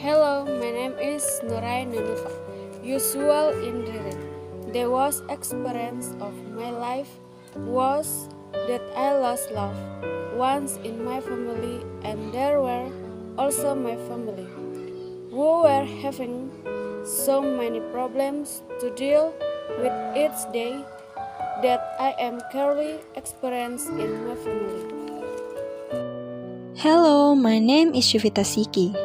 Hello, my name is Nurai Nanufa. Usual in reading. The worst experience of my life was that I lost love once in my family, and there were also my family who were having so many problems to deal with each day that I am currently experiencing in my family. Hello, my name is Shuvita Siki.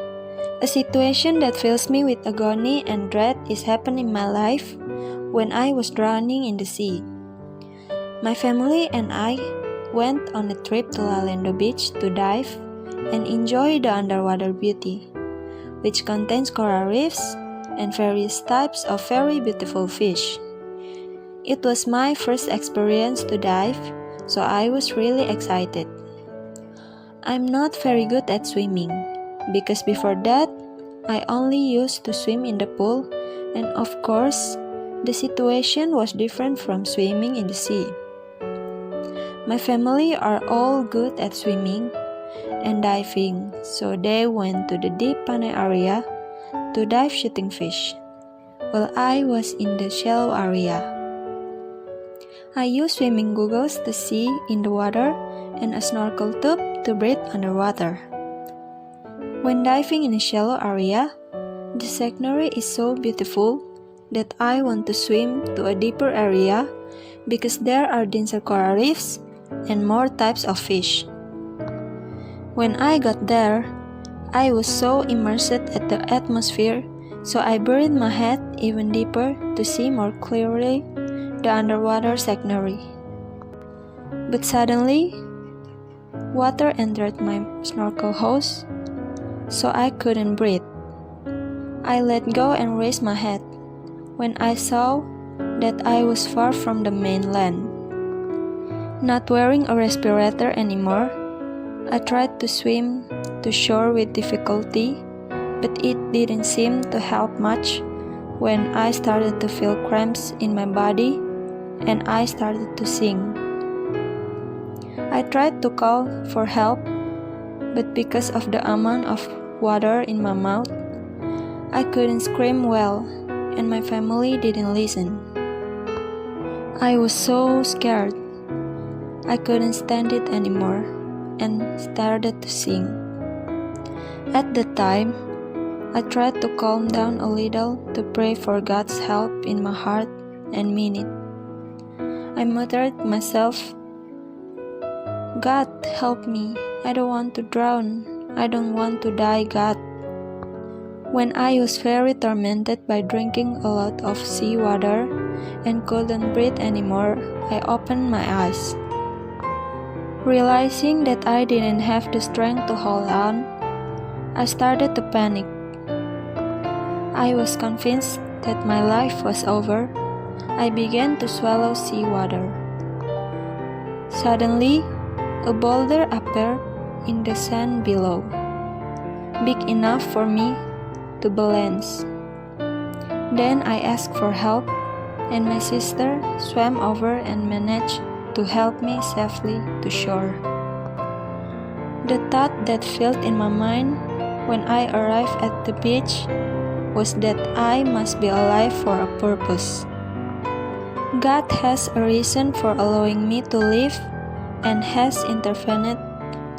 A situation that fills me with agony and dread is happening in my life when I was drowning in the sea. My family and I went on a trip to Lalendo Beach to dive and enjoy the underwater beauty, which contains coral reefs and various types of very beautiful fish. It was my first experience to dive, so I was really excited. I'm not very good at swimming, because before that, I only used to swim in the pool, and of course, the situation was different from swimming in the sea. My family are all good at swimming and diving, so they went to the deep Panay area to dive shooting fish, while I was in the shallow area. I used swimming goggles to see in the water and a snorkel tube to breathe underwater. When diving in a shallow area, the scenery is so beautiful that I want to swim to a deeper area because there are denser coral reefs and more types of fish. When I got there, I was so immersed at the atmosphere, so I buried my head even deeper to see more clearly the underwater scenery. But suddenly, water entered my snorkel hose, so I couldn't breathe. I let go and raised my head when I saw that I was far from the mainland. Not wearing a respirator anymore, I tried to swim to shore with difficulty, but it didn't seem to help much when I started to feel cramps in my body and I started to sink. I tried to call for help, but because of the amount of water in my mouth, I couldn't scream well, and my family didn't listen. I was so scared. I couldn't stand it anymore and started to sing. At the time, I tried to calm down a little to pray for God's help in my heart and mean it. I muttered myself, "God, help me. I don't want to drown. I don't want to die, God." When I was very tormented by drinking a lot of seawater and couldn't breathe anymore, I opened my eyes. Realizing that I didn't have the strength to hold on, I started to panic. I was convinced that my life was over. I began to swallow seawater. Suddenly, a boulder appeared in the sand below, big enough for me to balance. Then I asked for help, and my sister swam over and managed to help me safely to shore. The thought that filled in my mind when I arrived at the beach was that I must be alive for a purpose. God has a reason for allowing me to live and has intervened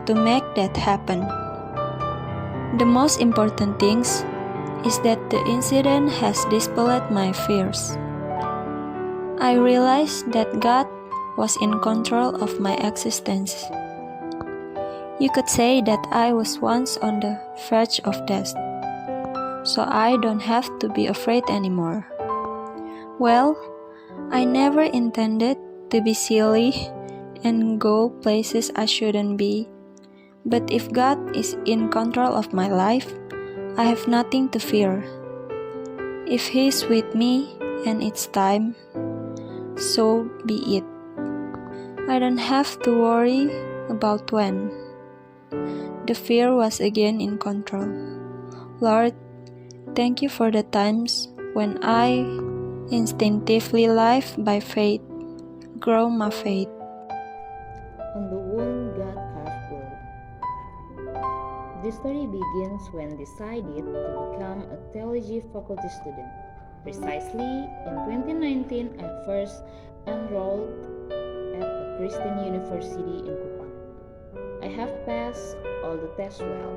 to make that happen. The most important thing is that the incident has dispelled my fears. I realized that God was in control of my existence. You could say that I was once on the verge of death, so I don't have to be afraid anymore. Well, I never intended to be silly and go places I shouldn't be, but if God is in control of my life, I have nothing to fear. If He is with me and it's time, so be it. I don't have to worry about when. The fear was again in control. Lord, thank you for the times when I instinctively live by faith, grow my faith. On the wound God carved word. This story begins when I decided to become a theology faculty student. Precisely in 2019, I first enrolled at a Christian university in Kupang. I have passed all the tests well.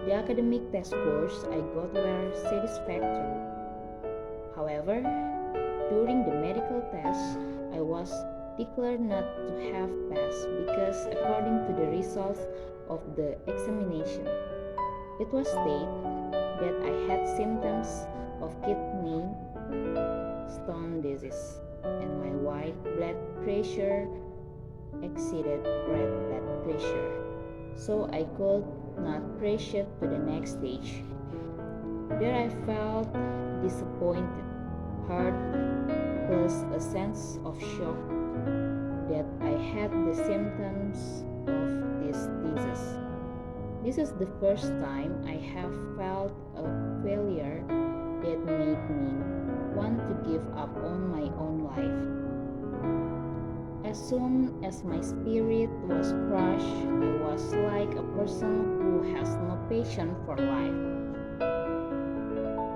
The academic test scores I got were satisfactory. However, during the medical test, I was declared not to have passed because, according to the results of the examination, it was stated that I had symptoms of kidney stone disease and my white blood pressure exceeded red blood pressure, so I could not proceed to the next stage. There I felt disappointed, hurt, plus a sense of shock that I had the symptoms of this disease. This is the first time I have felt a failure that made me want to give up on my own life. As soon as my spirit was crushed, I was like a person who has no patience for life.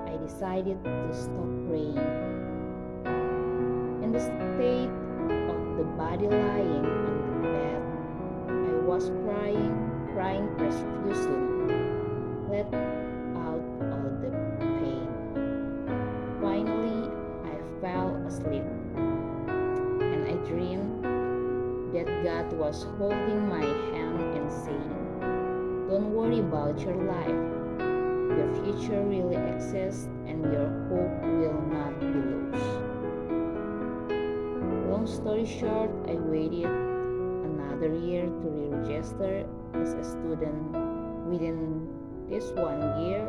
I decided to stop praying. In the state of the body lying on the bed, I was crying profusely, let out all the pain. Finally, I fell asleep, and I dreamed that God was holding my hand and saying, "Don't worry about your life. Your future really exists and your hope will not be lost." Long story short, I waited another year to re-register as a student. Within this 1 year,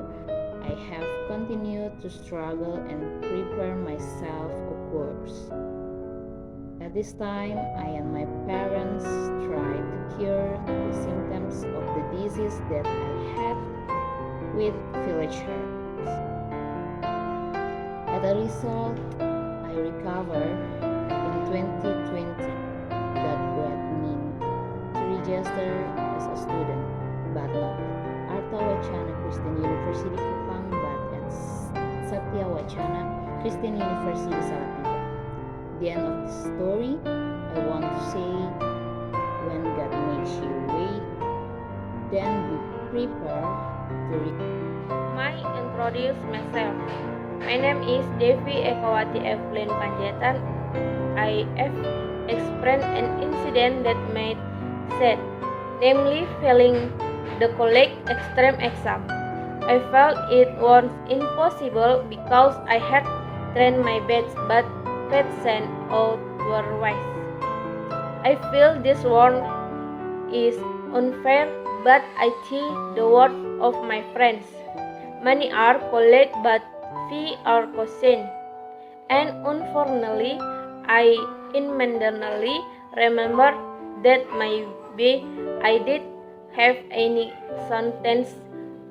I have continued to struggle and prepare myself a course. At this time, I and my parents tried to cure the symptoms of the disease that I had with village herbs. As a result, I recovered in 2020. God brought me to register as a student, but not at Arta Wacana Christian University Kupang, but at Satya Wacana Christian University Salatiga. The end of the story, I want to say, when God makes you wait, then be prepared to I introduce myself. My name is Devi Ekawati Evelyn Panjaitan. I have experienced an incident that made sad, namely failing the college extreme exam. I felt it was impossible because I had trained my best, but fate said otherwise. I feel this one is unfair, but I see the words of my friends. Many are college, but few are chosen. And unfortunately, I immediately remember that maybe I did have any sentence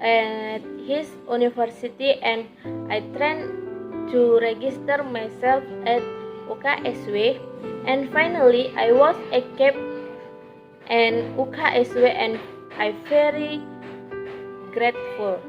at his university, and I tried to register myself at UKSW, and finally I was accepted in UKSW, and I'm very grateful.